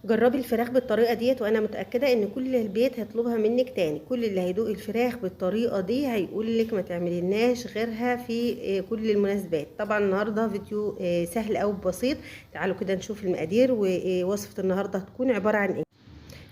جربي الفراخ بالطريقه ديت، وانا متاكده ان كل البيت هيطلبها منك تاني. كل اللي هيدوق الفراخ بالطريقه دي هيقول لك ما تعمليناش غيرها في كل المناسبات. طبعا النهارده فيديو سهل او بسيط. تعالوا كده نشوف المقادير ووصفه النهارده هتكون عباره عن ايه.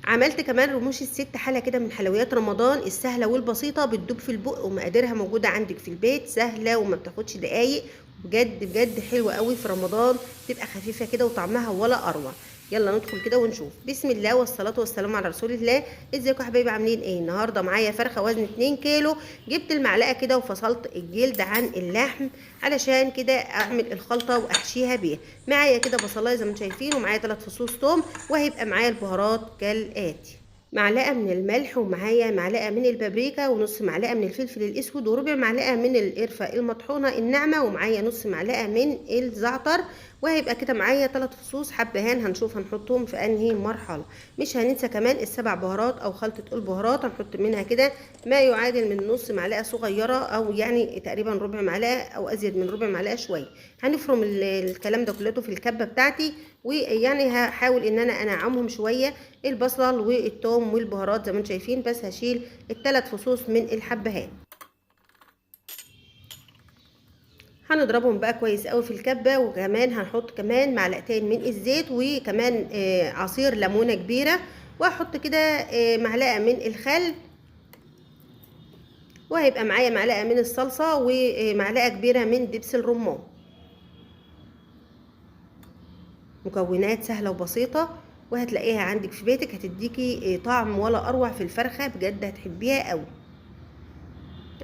عملت كمان رموش الست، حاله كده من حلويات رمضان السهله والبسيطه، بتدوب في البق ومقاديرها موجوده عندك في البيت، سهله وما بتاخدش دقايق. بجد بجد حلوه قوي في رمضان، تبقى خفيفه كده وطعمها ولا اروع. يلا ندخل كده ونشوف. بسم الله والصلاه والسلام على رسول الله. ازيكم يا حبايبي، عاملين ايه؟ النهارده معايا فرخه وزن 2 كيلو. جبت المعلقه كده وفصلت الجلد عن اللحم علشان كده اعمل الخلطه واحشيها بيها. معايا كده بصلايه زي ما انتم شايفين، ومعايا 3 فصوص توم، وهيبقى معايا البهارات كالاتي: معلقه من الملح، ومعايا معلقه من البابريكا، ونص معلقه من الفلفل الاسود، وربع معلقه من القرفه المطحونه الناعمه، ومعايا نص معلقه من الزعتر. وهيبقى كده معايا 3 فصوص حبهان، هنشوف هنحطهم في انهي مرحله. مش هننسى كمان السبع بهارات او خلطه البهارات، هنحط منها كده ما يعادل من نص معلقه صغيره، او يعني تقريبا ربع معلقه او ازيد من ربع معلقه شويه. هنفرم الكلام ده كله في الكبه بتاعتي، ويعني هحاول ان انا انعمهم شويه، البصل والثوم والبهارات زي ما انتم شايفين. بس هشيل الثلاث فصوص من الحبهان. هنضربهم بقى كويس قوي في الكبه، وكمان هنحط كمان معلقتين من الزيت، وكمان عصير ليمونه كبيره، وهحط كده معلقه من الخل، وهيبقى معايا معلقه من الصلصه ومعلقه كبيره من دبس الرمان. مكونات سهله وبسيطه، وهتلاقيها عندك في بيتك، هتديكي طعم ولا اروع في الفرخه، بجد هتحبيها قوي.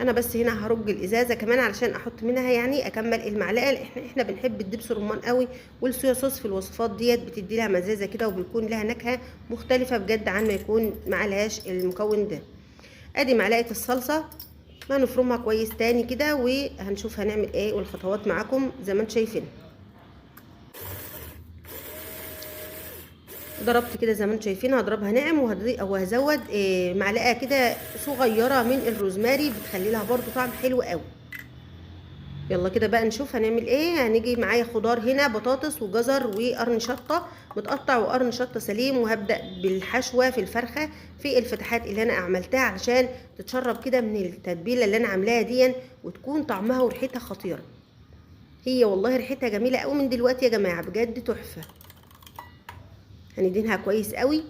انا بس هنا هرج الازازه كمان علشان احط منها، يعني اكمل المعلقه. احنا بنحب الدبس الرمان قوي، والصويا صوص في الوصفات ديت بتدي لها مزازه كده، وبيكون لها نكهه مختلفه بجد عن ما يكون معلهاش المكون ده. ادي معلقه الصلصه، هنفرمها كويس تاني كده، وهنشوف هنعمل ايه والخطوات معاكم زي ما انتم شايفين. ضربت كده زي ما انتم شايفين، هضربها ناعم، وهزود معلقه كده صغيره من الروزماري، بتخلي لها برده طعم حلو قوي. يلا كده بقى نشوف هنعمل ايه. هنيجي معايا خضار هنا، بطاطس وجزر وقرن شطه متقطع، وقرن شطه سليم. وهبدا بالحشوه في الفرخه في الفتحات اللي انا عملتها علشان تتشرب كده من التتبيله اللي انا عاملاها دي، وتكون طعمها وريحتها خطيره. هي والله ريحتها جميله قوي من دلوقتي يا جماعه، بجد تحفه. هندينها كويس قوي.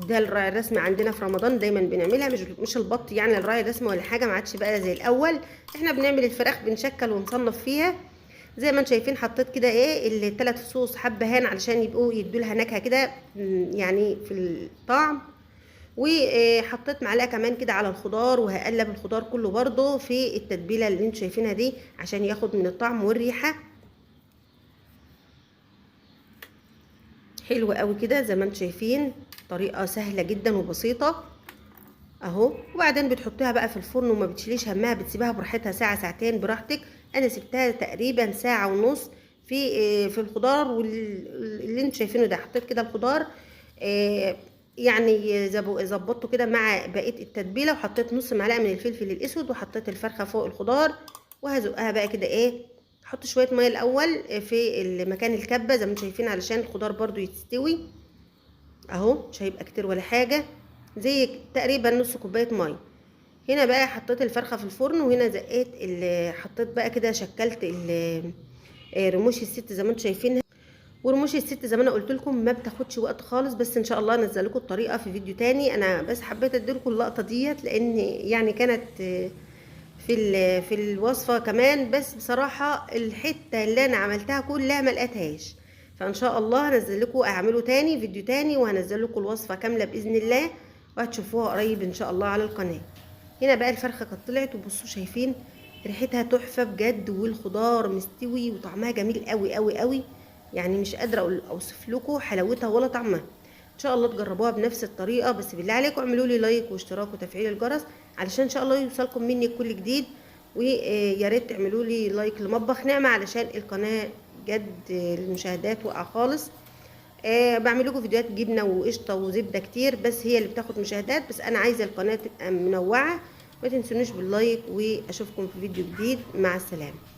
ده الراعي الرسمي عندنا في رمضان دايما بنعملها، مش البط يعني الراعي الرسمي ولا حاجه، ما عادش بقى زي الاول. احنا بنعمل الفراخ بنشكل ونصنف فيها. زي ما انتم شايفين حطيت كده ايه الثلاث فصوص حبهان علشان يبقوا يدوا لها نكهه كده يعني في الطعم. وحطيت معلقه كمان كده على الخضار، وهقلب الخضار كله برده في التتبيله اللي انتم شايفينها دي عشان ياخد من الطعم والريحه. حلوة قوي كده زي ما انتم شايفين، طريقة سهلة جدا وبسيطة اهو. وبعدين بتحطيها بقى في الفرن، وما بتشيليش همها، بتسيبها براحتها ساعة ساعتين براحتك. انا سبتها تقريبا ساعة ونص في الخضار واللي انتم شايفينه ده. حطيت كده الخضار يعني ظبطته كده مع بقية التتبيلة، وحطيت نص معلقة من الفلفل الاسود، وحطيت الفرخة فوق الخضار، وهزقها بقى كده ايه. احط شويه ميه الاول في مكان الكبه زي ما انتم شايفين علشان الخضار برضو يستوي اهو. مش هيبقى كتير ولا حاجه، زي تقريبا نص كوبايه ميه. هنا بقى حطيت الفرخه في الفرن، وهنا زقيت حطيت بقى كده شكلت رموش الست زي ما انتم شايفينها. ورموش الست زي ما انا قلت لكم ما بتاخدش وقت خالص، بس ان شاء الله انزل لكم الطريقه في فيديو تاني. انا بس حبيت اديلكم اللقطه ديت لان يعني كانت في الوصفه كمان، بس بصراحه الحته اللي انا عملتها كلها ما لقيتهاش. فان شاء الله هنزل لكم اعمله تاني فيديو تاني، وهنزل لكم الوصفه كامله باذن الله، وهتشوفوها قريب ان شاء الله على القناه. هنا بقى الفرخه كانت طلعت، وبصوا شايفين ريحتها تحفه بجد، والخضار مستوي وطعمها جميل قوي قوي قوي. يعني مش قادره اوصف لكم حلاوتها ولا طعمها. ان شاء الله تجربوها بنفس الطريقه، بس بالله عليكم اعملوا لي لايك واشتراك وتفعيل الجرس علشان ان شاء الله يوصلكم مني كل جديد. ويا ريت تعملوا لي لايك لمطبخ نعمه علشان القناه جد المشاهدات واقعه خالص. بعمل لكم فيديوهات جبنه وقشطه وزبده كتير، بس هي اللي بتاخد مشاهدات، بس انا عايزه القناه تبقى منوعه. ما تنسونوش باللايك، واشوفكم في فيديو جديد. مع السلامه.